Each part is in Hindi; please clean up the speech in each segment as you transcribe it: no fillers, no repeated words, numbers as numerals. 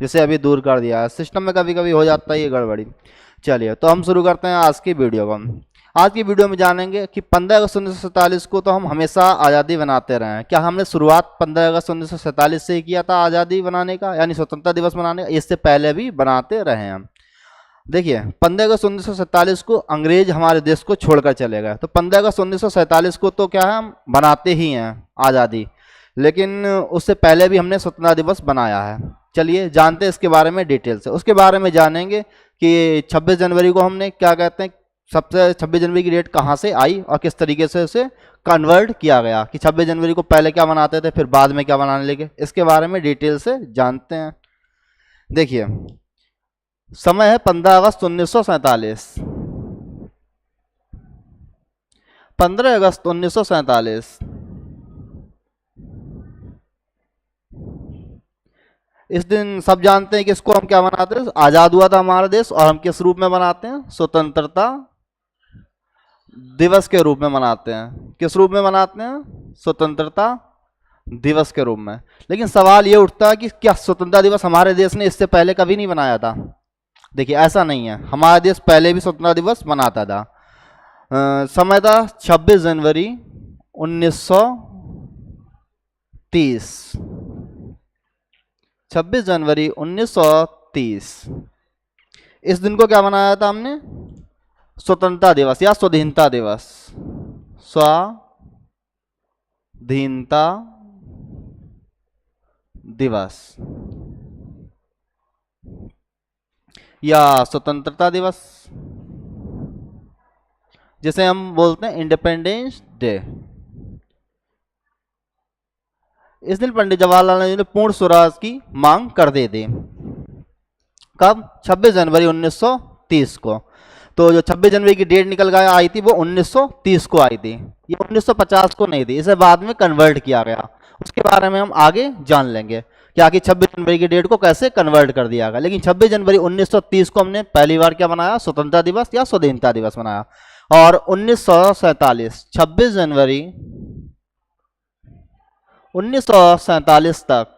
जिसे अभी दूर कर दिया है। सिस्टम में कभी कभी हो जाता है ये गड़बड़ी। चलिए तो हम शुरू करते हैं आज की वीडियो को। आज की वीडियो में जानेंगे कि 15 अगस्त 1947 को तो हम हमेशा आज़ादी बनाते रहे हैं। क्या हमने शुरुआत 15 अगस्त 1947 से ही किया था आज़ादी बनाने का, यानी स्वतंत्रता दिवस मनाने का? इससे पहले भी बनाते रहे हैं हम। देखिए 15 अगस्त 1947 को अंग्रेज हमारे देश को छोड़कर चले गए, तो 15 अगस्त 1947 को तो क्या है हम बनाते ही हैं आज़ादी, लेकिन उससे पहले भी हमने स्वतंत्रता दिवस बनाया है। चलिए जानते हैं इसके बारे में डिटेल से। उसके बारे में जानेंगे कि 26 जनवरी को हमने क्या कहते हैं, सबसे 26 जनवरी की डेट कहाँ से आई और किस तरीके से उसे कन्वर्ट किया गया, कि 26 जनवरी को पहले क्या मनाते थे फिर बाद में क्या मनाने लगे। इसके बारे में डिटेल से जानते हैं। देखिए समय है 15 अगस्त 1947। 15 अगस्त 1947 इस दिन सब जानते हैं कि इसको हम क्या मनाते हैं, आज़ाद हुआ था हमारा देश, और हम किस रूप में मनाते हैं, स्वतंत्रता दिवस के रूप में मनाते हैं। किस रूप में मनाते हैं, स्वतंत्रता दिवस के रूप में। लेकिन सवाल ये उठता है कि क्या स्वतंत्रता दिवस हमारे देश ने इससे पहले कभी नहीं बनाया था? देखिए ऐसा नहीं है, हमारा देश पहले भी स्वतंत्रता दिवस मनाता था। समय था 26 जनवरी 1930। 26 जनवरी 1930 इस दिन को क्या मनाया था हमने, स्वतंत्रता दिवस या स्वाधीनता दिवस। स्वाधीनता दिवस या स्वतंत्रता दिवस, जिसे हम बोलते हैं इंडिपेंडेंस डे। इस दिन पंडित जवाहरलाल नेहरू ने पूर्ण स्वराज की मांग कर दी थी। कब, 26 जनवरी 1930 को। तो जो 26 जनवरी की डेट निकल गया आई थी वो 1930 को आई थी, ये 1950 को नहीं थी, इसे बाद में कन्वर्ट किया गया। उसके बारे में हम आगे जान लेंगे कि आखिर 26 जनवरी की डेट को कैसे कन्वर्ट कर दिया गया। लेकिन 26 जनवरी 1930 को हमने पहली बार क्या मनाया, स्वतंत्रता दिवस या स्वाधीनता दिवस मनाया। और 1947 26 जनवरी 1947 तक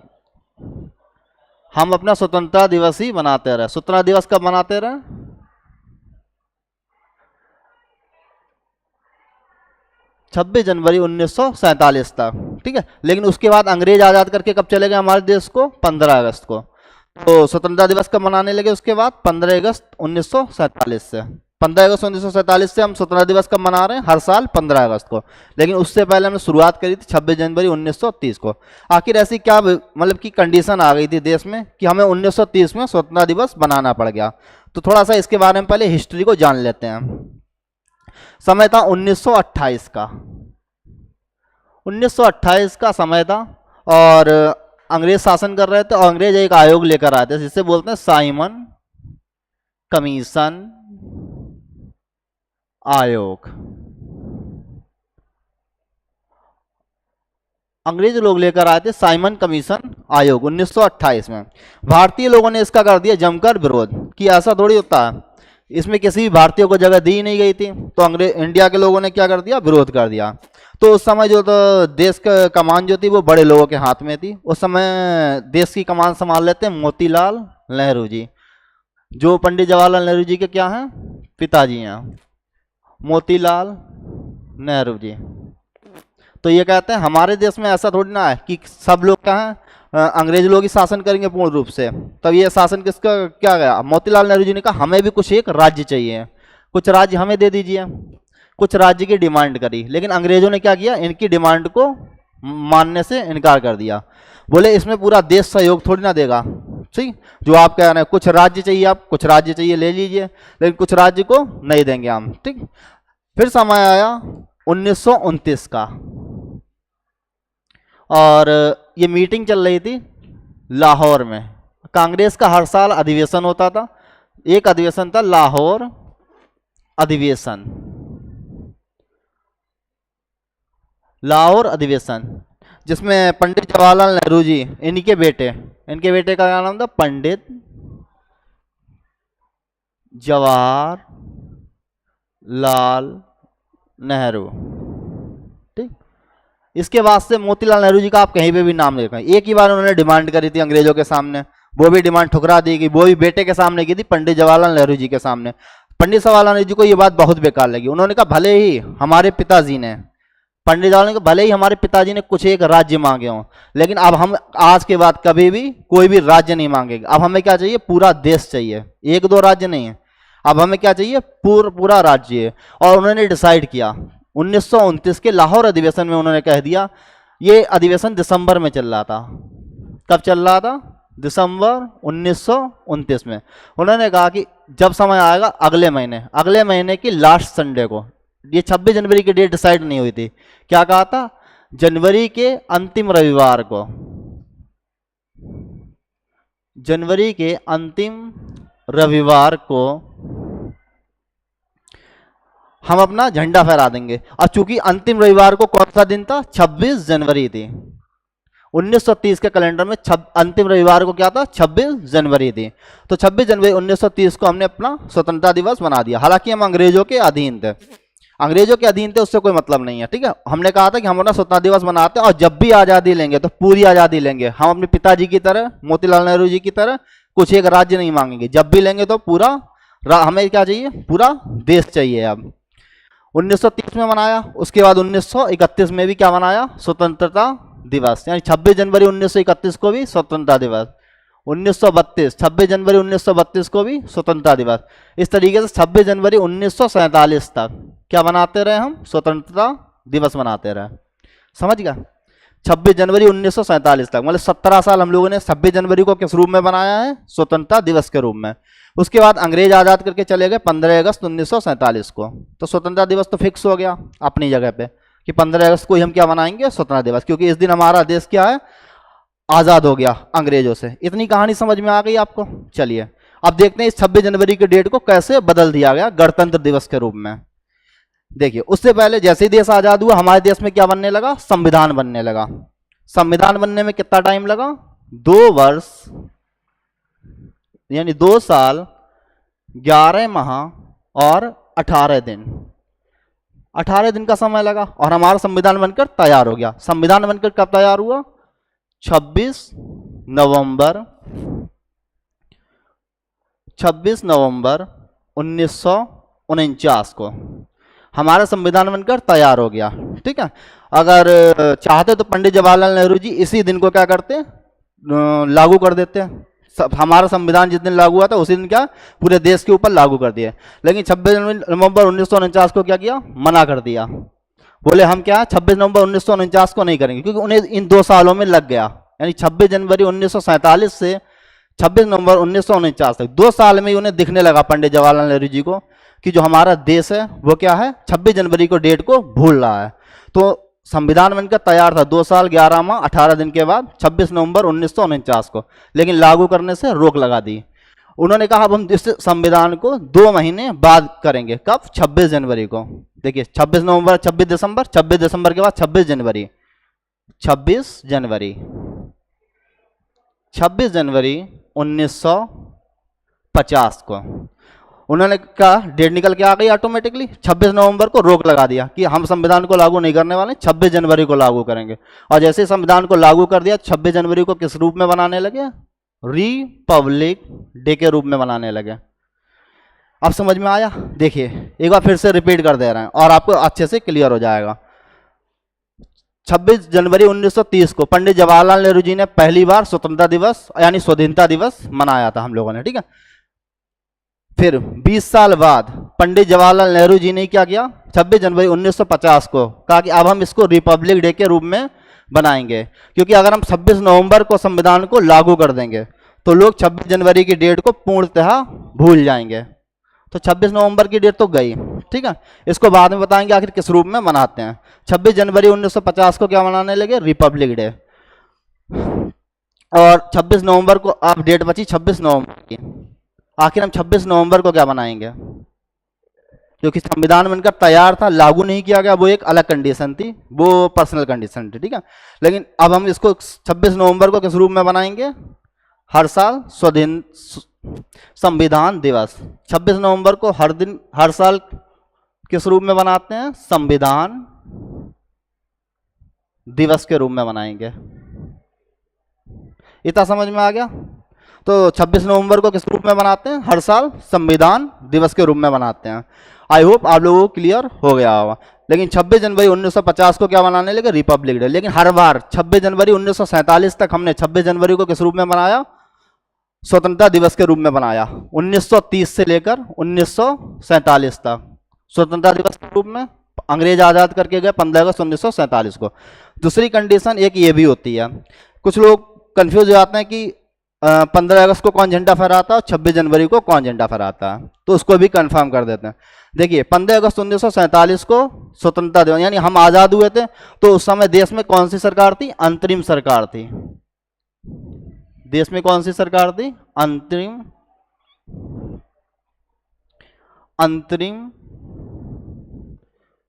हम अपना स्वतंत्रता दिवस ही मनाते रहे। स्वतंत्रता दिवस कब मनाते रहे, 26 जनवरी 1947 तक, ठीक है। लेकिन उसके बाद अंग्रेज आज़ाद करके कब चले गए हमारे देश को, 15 अगस्त को। तो स्वतंत्रता दिवस कब मनाने लगे उसके बाद, 15 अगस्त 1947 से। 15 अगस्त 1947 से हम स्वतंत्रता दिवस कब मना रहे हैं, हर साल 15 अगस्त को। लेकिन उससे पहले हमने शुरुआत करी थी 26 जनवरी 1930 को। आखिर ऐसी क्या मतलब की कंडीशन आ गई थी देश में कि हमें 1930 में स्वतंत्रता दिवस बनाना पड़ गया। तो थोड़ा सा इसके बारे में पहले हिस्ट्री को जान लेते हैं। समय था 1928 का, 1928 का समय था, और अंग्रेज शासन कर रहे थे, और अंग्रेज एक आयोग लेकर आए थे जिसे बोलते हैं साइमन कमीशन आयोग। अंग्रेज लोग लेकर आए थे साइमन कमीशन आयोग 1928 में। भारतीय लोगों ने इसका कर दिया जमकर विरोध, कि ऐसा थोड़ी होता है, इसमें किसी भी भारतीय को जगह दी नहीं गई थी। तो अंग्रेज इंडिया के लोगों ने क्या कर दिया, विरोध कर दिया। तो उस समय जो तो देश का कमान जो थी वो बड़े लोगों के हाथ में थी। उस समय देश की कमान संभाल लेते हैं मोतीलाल नेहरू जी, जो पंडित जवाहरलाल नेहरू जी के क्या हैं, पिताजी हैं, मोतीलाल नेहरू जी। तो ये कहते हैं हमारे देश में ऐसा थोड़ी ना है कि सब लोग क्या हैं, अंग्रेज लोग ही शासन करेंगे पूर्ण रूप से। तब ये शासन किसका क्या गया, मोतीलाल नेहरू जी ने कहा हमें भी कुछ एक राज्य चाहिए, कुछ राज्य हमें दे दीजिए। कुछ राज्य की डिमांड करी, लेकिन अंग्रेजों ने क्या किया, इनकी डिमांड को मानने से इनकार कर दिया। बोले इसमें पूरा देश सहयोग थोड़ी ना देगा, ठीक, जो आप कह रहे हैं कुछ राज्य चाहिए, आप कुछ राज्य चाहिए ले लीजिए, लेकिन कुछ राज्य को नहीं देंगे हम, ठीक। फिर समय आया 1929 का, और ये मीटिंग चल रही थी लाहौर में। कांग्रेस का हर साल अधिवेशन होता था, एक अधिवेशन था लाहौर अधिवेशन, लाहौर अधिवेशन, जिसमें पंडित जवाहरलाल नेहरू जी, इनके बेटे का क्या नाम था, पंडित जवाहरलाल नेहरू, ठीक। इसके बाद से मोतीलाल नेहरू जी का आप कहीं पे भी नाम देखें, एक ही बार उन्होंने डिमांड करी थी अंग्रेजों के सामने, वो भी डिमांड ठुकरा दी गई, वो भी बेटे के सामने की थी, पंडित जवाहरलाल नेहरू जी के सामने। पंडित जवाहरलाल नेहरू जी को ये बात बहुत बेकार लगी। उन्होंने कहा भले ही हमारे पिताजी ने, पंडित जवाहरलाल ने कहा भले ही हमारे पिताजी ने कुछ एक राज्य मांगे हों, लेकिन अब हम आज के बाद कभी भी कोई भी राज्य नहीं मांगेंगे। अब हमें क्या चाहिए, पूरा देश चाहिए, एक दो राज्य नहीं है। अब हमें क्या चाहिए, पूरा राज्य। और उन्होंने डिसाइड किया 1929 के लाहौर अधिवेशन में, उन्होंने कह दिया, ये अधिवेशन दिसंबर में चल रहा था। कब चल रहा था, दिसंबर 1929 में। उन्होंने कहा कि जब समय आएगा अगले महीने की लास्ट संडे को, ये 26 जनवरी की डेट डिसाइड नहीं हुई थी, क्या कहा था, जनवरी के अंतिम रविवार को, जनवरी के अंतिम रविवार को हम अपना झंडा फहरा देंगे। और चूंकि अंतिम रविवार को कौन सा दिन था, 26 जनवरी थी। 1930 के कैलेंडर में अंतिम रविवार को क्या था, 26 जनवरी थी। तो 26 जनवरी 1930 को हमने अपना स्वतंत्रता दिवस बना दिया। हालांकि हम अंग्रेजों के अधीन थे, उससे कोई मतलब नहीं है, ठीक है। हमने कहा था कि हम अपना स्वतंत्रता दिवस मनाते हैं और जब भी आज़ादी लेंगे तो पूरी आज़ादी लेंगे। हम अपने पिताजी की तरह, मोतीलाल नेहरू जी की तरह कुछ एक राज्य नहीं मांगेंगे, जब भी लेंगे तो पूरा हमें क्या चाहिए, पूरा देश चाहिए। अब 1930 में मनाया, उसके बाद 1931 में भी क्या मनाया, स्वतंत्रता दिवस, यानी 26 जनवरी 1931 को भी स्वतंत्रता दिवस। 1932 26 जनवरी 1932 को भी स्वतंत्रता दिवस। इस तरीके से 26 जनवरी 1947 तक क्या बनाते रहे, हम स्वतंत्रता दिवस मनाते रहे। समझ गया, 26 जनवरी 1947 तक, मतलब 17 साल हम लोगों ने 26 जनवरी को किस रूप में बनाया है, स्वतंत्रता दिवस के रूप में। उसके बाद अंग्रेज आज़ाद करके चले गए 15 अगस्त 1947 को, तो स्वतंत्रता दिवस तो फिक्स हो गया अपनी जगह पे कि 15 अगस्त को ही हम क्या मनाएंगे, स्वतंत्रता दिवस, क्योंकि इस दिन हमारा देश क्या है, आज़ाद हो गया अंग्रेजों से। इतनी कहानी समझ में आ गई आपको। चलिए अब देखते हैं इस 26 जनवरी की डेट को कैसे बदल दिया गया गणतंत्र दिवस के रूप में। देखिए, उससे पहले जैसे ही देश आज़ाद हुआ, हमारे देश में क्या बनने लगा, संविधान बनने लगा। संविधान बनने में कितना टाइम लगा, 2 वर्ष, यानी 2 साल 11 माह और 18 दिन, 18 दिन का समय लगा और हमारा संविधान बनकर तैयार हो गया। संविधान बनकर कब तैयार हुआ, 26 नवंबर 1949 को हमारा संविधान बनकर तैयार हो गया। ठीक है, अगर चाहते तो पंडित जवाहरलाल नेहरू जी इसी दिन को क्या करते, लागू कर देते। हमारा संविधान जिस दिन लागू हुआ था उसी दिन क्या पूरे देश के ऊपर लागू कर दिया। लेकिन 26 नवंबर 1949 को क्या किया, मना कर दिया। बोले हम क्या 26 नवंबर 1949 को नहीं करेंगे, क्योंकि उन्हें इन 2 सालों में लग गया, यानी 26 जनवरी 1947 से 26 नवंबर 1949 तक 2 साल में ही उन्हें दिखने लगा पंडित जवाहरलाल नेहरू जी को कि जो हमारा देश है वो क्या है, 26 जनवरी को डेट को भूल रहा है। तो संविधान बनकर तैयार था 2 साल 11 माह 18 दिन के बाद 26 नवंबर 1949 को, लेकिन लागू करने से रोक लगा दी। उन्होंने कहा अब हम इस संविधान को 2 महीने बाद करेंगे। कब, 26 जनवरी को। देखिए 26 नवंबर 26 दिसंबर, 26 दिसंबर के बाद 26 जनवरी, 26 जनवरी 26 जनवरी 1950 को उन्होंने कहा, डेट निकल के आ गई ऑटोमेटिकली। 26 नवंबर को रोक लगा दिया कि हम संविधान को लागू नहीं करने वाले, 26 जनवरी को लागू करेंगे। और जैसे संविधान को लागू कर दिया, 26 जनवरी को किस रूप में बनाने लगे, रिपब्लिक डे के रूप में बनाने लगे। अब समझ में आया। देखिए एक बार फिर से रिपीट कर दे रहे हैं और आपको अच्छे से क्लियर हो जाएगा। 26 जनवरी 1930 को पंडित जवाहरलाल नेहरू जी ने पहली बार स्वतंत्रता दिवस यानी स्वाधीनता दिवस मनाया था हम लोगों ने, ठीक है। फिर 20 साल बाद पंडित जवाहरलाल नेहरू जी ने क्या किया, 26 जनवरी 1950 को कहा कि अब हम इसको रिपब्लिक डे के रूप में बनाएंगे, क्योंकि अगर हम 26 नवंबर को संविधान को लागू कर देंगे तो लोग 26 जनवरी की डेट को पूर्णतः भूल जाएंगे। तो 26 नवंबर की डेट तो गई, ठीक है। इसको बाद में बताएंगे आखिर किस रूप में मनाते हैं। 26 जनवरी 1950 को क्या मनाने लगे, रिपब्लिक डे। और 26 नवंबर को अब डेट बची 26 नवंबर की। आखिर हम 26 नवंबर को क्या बनाएंगे, क्योंकि संविधान बनकर तैयार था, लागू नहीं किया गया, वो एक अलग कंडीशन थी, वो पर्सनल कंडीशन थी, ठीक है। लेकिन अब हम इसको 26 नवंबर को किस रूप में बनाएंगे, हर साल स्वाधीन संविधान दिवस। 26 नवंबर को हर साल किस रूप में बनाते हैं, संविधान दिवस के रूप में बनाएंगे। इतना समझ में आ गया। तो 26 नवंबर को किस रूप में मनाते हैं? हर साल संविधान दिवस के रूप में मनाते हैं। आई होप आप लोगों को क्लियर हो गया होगा। लेकिन 26 जनवरी 1950 को क्या मनाने लगे? Republic day. लेकिन हर बार 26 जनवरी 1947 तक हमने 26 जनवरी को किस रूप में मनाया? स्वतंत्रता दिवस के रूप में बनाया। 1930 से लेकर 1947 तक स्वतंत्रता दिवस के रूप में अंग्रेज आजाद करके गए 15 अगस्त 1947 को। दूसरी कंडीशन एक ये भी होती है, कुछ लोग कंफ्यूज हो जाते हैं कि 15 अगस्त को कौन झंडा फहराता है और 26 जनवरी को कौन झंडा फहराता है, तो उसको भी कंफर्म कर देते हैं। देखिए 15 अगस्त 1947 को स्वतंत्रता दिवस यानी हम आजाद हुए थे, तो उस समय देश में कौन सी सरकार थी? अंतरिम सरकार थी। देश में कौन सी सरकार थी? अंतरिम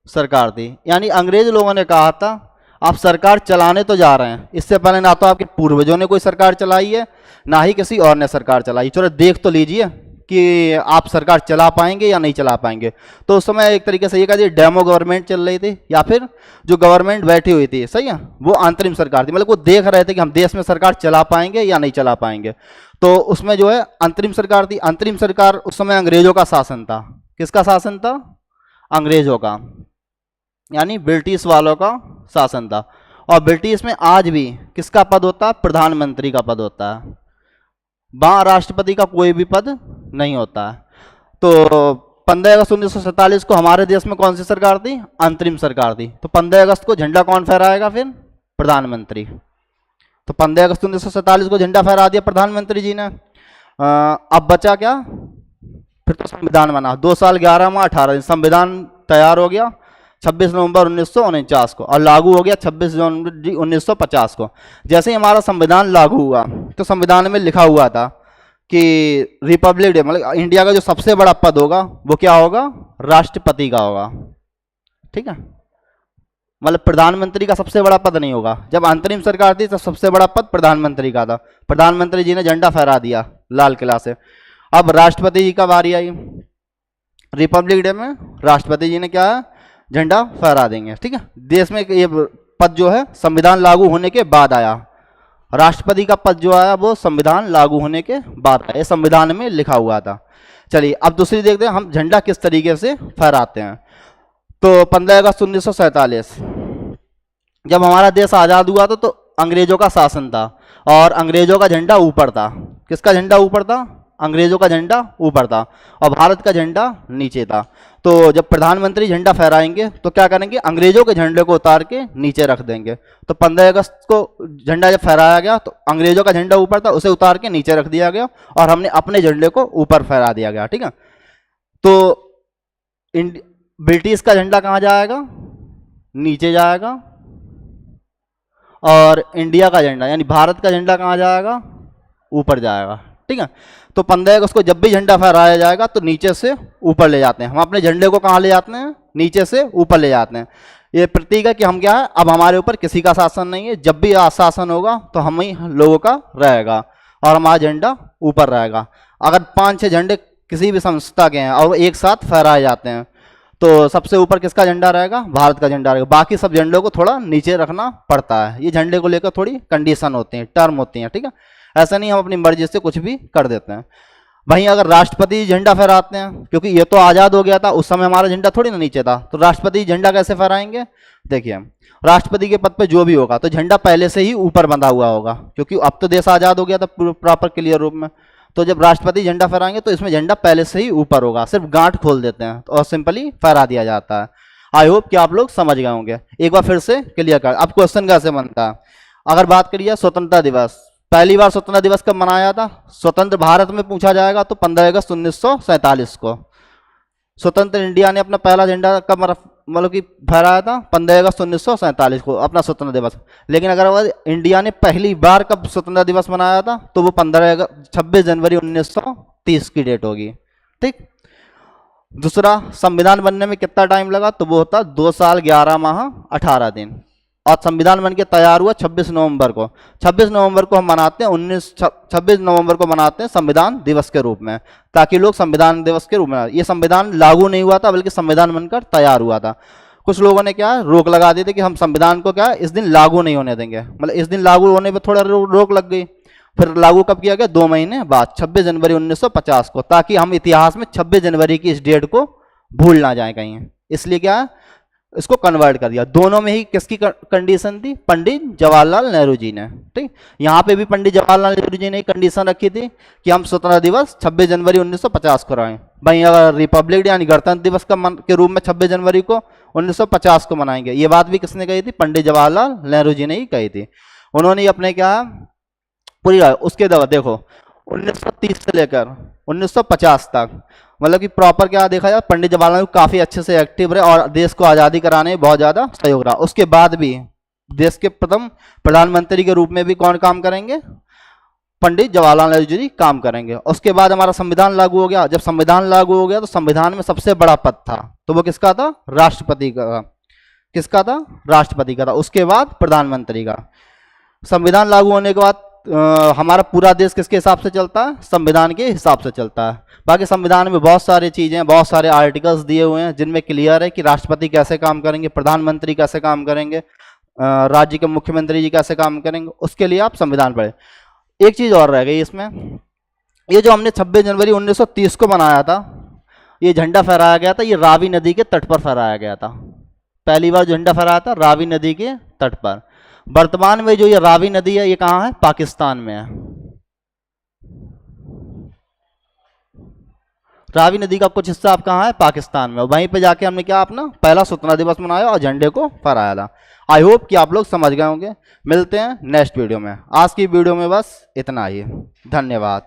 सरकार थी। यानी अंग्रेज लोगों ने कहा था आप सरकार चलाने तो जा रहे हैं, इससे पहले ना तो आपके पूर्वजों ने कोई सरकार चलाई है, ना ही किसी और ने सरकार चलाई, चलो देख तो लीजिए कि आप सरकार चला पाएंगे या नहीं चला पाएंगे। तो उस समय एक तरीके से ये कह दिए डेमो गवर्नमेंट चल रही थी, या फिर जो गवर्नमेंट बैठी हुई थी, सही है, वो अंतरिम सरकार थी। मतलब वो देख रहे थे कि हम देश में सरकार चला पाएंगे या नहीं चला पाएंगे। तो उसमें जो है अंतरिम सरकार थी। अंतरिम सरकार उस समय अंग्रेजों का शासन था। किसका शासन था? अंग्रेजों का, यानी ब्रिटिश वालों का शासन था। और ब्रिटिश में आज भी किसका पद होता है? प्रधानमंत्री का पद होता है। वहां राष्ट्रपति का कोई भी पद नहीं होता है। तो 15 अगस्त 1947 को हमारे देश में कौन सी सरकार थी? अंतरिम सरकार थी। तो 15 अगस्त को झंडा कौन फहराएगा? फिर प्रधानमंत्री। तो 15 अगस्त 1947 को झंडा फहरा दिया प्रधानमंत्री जी ने। अब बचा क्या? फिर तो संविधान बना। 2 साल 11 माह 18 दिन संविधान तैयार हो गया 26 नवंबर 1949 को, और लागू हो गया 26 जनवरी 1950 को। जैसे ही हमारा संविधान लागू हुआ तो संविधान में लिखा हुआ था कि रिपब्लिक डे, मतलब इंडिया का जो सबसे बड़ा पद होगा वो क्या होगा? राष्ट्रपति का होगा। ठीक है, मतलब प्रधानमंत्री का सबसे बड़ा पद नहीं होगा। जब अंतरिम सरकार थी तो सबसे बड़ा पद प्रधानमंत्री का था। प्रधानमंत्री जी ने झंडा फहरा दिया लाल किला से। अब राष्ट्रपति जी का बारी आई। रिपब्लिक डे में राष्ट्रपति जी ने क्या है? झंडा फहरा देंगे। ठीक है, देश में ये पद जो है संविधान लागू होने के बाद आया। राष्ट्रपति का पद जो आया वो संविधान लागू होने के बाद आया, ये संविधान में लिखा हुआ था। चलिए अब दूसरी देखते हैं हम झंडा किस तरीके से फहराते हैं। तो 15 अगस्त 1947 जब हमारा देश आजाद हुआ था तो अंग्रेजों का शासन था और अंग्रेजों का झंडा ऊपर था। किसका झंडा ऊपर था? अंग्रेजों का झंडा ऊपर था और भारत का झंडा नीचे था। तो जब प्रधानमंत्री झंडा फहराएंगे तो क्या करेंगे? अंग्रेजों के झंडे को उतार के नीचे रख देंगे। तो 15 अगस्त को झंडा जब फहराया गया तो अंग्रेजों का झंडा ऊपर था, उसे उतार के नीचे रख दिया गया और हमने अपने झंडे को ऊपर फहरा दिया गया। ठीक है, तो ब्रिटिश का झंडा कहाँ जाएगा? नीचे जाएगा। और इंडिया का झंडा यानी भारत का झंडा कहाँ जाएगा? ऊपर जाएगा। ठीक है, तो 15 अगस्त को जब भी झंडा फहराया जाएगा तो नीचे से ऊपर ले जाते हैं। हम अपने झंडे को कहाँ ले जाते हैं? नीचे से ऊपर ले जाते हैं। ये प्रतीक है कि हम क्या है, अब हमारे ऊपर किसी का शासन नहीं है। जब भी शासन होगा तो हम ही लोगों का रहेगा और हमारा झंडा ऊपर रहेगा। अगर 5-6 झंडे किसी भी संस्था के हैं और एक साथ फहराए जाते हैं तो सबसे ऊपर किसका झंडा रहेगा? भारत का झंडा रहेगा। बाकी सब झंडों को थोड़ा नीचे रखना पड़ता है। ये झंडे को लेकर थोड़ी कंडीशन होती है, टर्म होती है। ठीक है, ऐसा नहीं हम अपनी मर्जी से कुछ भी कर देते हैं। वहीं अगर राष्ट्रपति झंडा फहराते हैं, क्योंकि ये तो आज़ाद हो गया था, उस समय हमारा झंडा थोड़ी ना नीचे था, तो राष्ट्रपति झंडा कैसे फहराएंगे? देखिए राष्ट्रपति के पद पे जो भी होगा तो झंडा पहले से ही ऊपर बंधा हुआ होगा, क्योंकि अब तो देश आज़ाद हो गया था प्रॉपर क्लियर रूप में। तो जब राष्ट्रपति झंडा फहराएंगे तो इसमें झंडा पहले से ही ऊपर होगा, सिर्फ गांठ खोल देते हैं और सिंपली फहरा दिया जाता है। आई होप कि आप लोग समझ गए होंगे। एक बार फिर से क्लियर कर। अब क्वेश्चन कैसे बनता है? अगर बात करिए स्वतंत्रता दिवस, पहली बार स्वतंत्रता दिवस कब मनाया था? स्वतंत्र भारत में पूछा जाएगा तो 15 अगस्त 1947 को। स्वतंत्र इंडिया ने अपना पहला झंडा कब मतलब कि फहराया था? 15 अगस्त 1947 को अपना स्वतंत्र दिवस। लेकिन अगर इंडिया ने पहली बार कब स्वतंत्रता दिवस मनाया था तो वो 26 जनवरी 1930 की डेट होगी। ठीक। दूसरा, संविधान बनने में कितना टाइम लगा? तो वो होता 2 साल 11 माह 18 दिन। और संविधान बन के तैयार हुआ 26 नवंबर को। 26 नवंबर को हम मनाते हैं 26 नवंबर को मनाते हैं संविधान दिवस के रूप में, ताकि लोग संविधान दिवस के रूप में, ये संविधान लागू नहीं हुआ था बल्कि संविधान बनकर तैयार हुआ था। कुछ लोगों ने क्या रोक लगा दी थी कि हम संविधान को क्या इस दिन लागू नहीं होने देंगे, मतलब इस दिन लागू होने पर थोड़ा रोक लग गई। फिर लागू कब किया गया? 2 महीने बाद, 26 जनवरी 1950 को, ताकि हम इतिहास में 26 जनवरी की इस डेट को भूल ना जाए कहीं। इसलिए क्या, इसको कन्वर्ट कर दिया। दोनों में ही किसकी कंडीशन थी? पंडित जवाहरलाल नेहरू जी ने। ठीक, यहाँ पे भी पंडित जवाहरलाल नेहरू जी ने कंडीशन रखी थी कि हम स्वतंत्रता दिवस 26 जनवरी 1950 को रहें। भाई अगर रिपब्लिक डे यानी गणतंत्र दिवस के रूप में 26 जनवरी को 1950 को मनाएंगे, ये बात भी किसने कही थी? पंडित जवाहरलाल नेहरू जी ने ही कही थी। उन्होंने अपने क्या पूरी, उसके दवा देखो 1930 से लेकर 1950 तक, मतलब कि प्रॉपर क्या देखा जाए, पंडित जवाहरलाल नेहरू काफी अच्छे से एक्टिव रहे और देश को आजादी कराने में बहुत ज्यादा सहयोग रहा। उसके बाद भी देश के प्रथम प्रधानमंत्री के रूप में भी कौन काम करेंगे? पंडित जवाहरलाल नेहरू जी काम करेंगे। उसके बाद हमारा संविधान लागू हो गया। जब संविधान लागू हो गया तो संविधान में सबसे बड़ा पद था, तो वो किसका था? राष्ट्रपति का। किसका था? राष्ट्रपति का था। उसके बाद प्रधानमंत्री का। संविधान लागू होने के बाद हमारा पूरा देश किसके हिसाब से चलता है? संविधान के हिसाब से चलता है। बाकी संविधान में बहुत सारी चीजें, बहुत सारे आर्टिकल्स दिए हुए हैं जिनमें क्लियर है कि राष्ट्रपति कैसे काम करेंगे, प्रधानमंत्री कैसे काम करेंगे, राज्य के मुख्यमंत्री जी कैसे काम करेंगे। उसके लिए आप संविधान पढ़े। एक चीज और रह गई इसमें, ये जो हमने 26 जनवरी 1930 को मनाया था, ये झंडा फहराया गया था, ये रावी नदी के तट पर फहराया गया था। पहली बार झंडा फहराया था रावी नदी के तट पर। वर्तमान में जो ये रावी नदी है, ये कहाँ है? पाकिस्तान में है। रावी नदी का कुछ हिस्सा आप कहाँ है? पाकिस्तान में। वहीं पे जाके हमने क्या अपना पहला स्वतंत्रता दिवस मनाया और झंडे को फहराया था। आई होप कि आप लोग समझ गए होंगे। मिलते हैं नेक्स्ट वीडियो में। आज की वीडियो में बस इतना ही। धन्यवाद।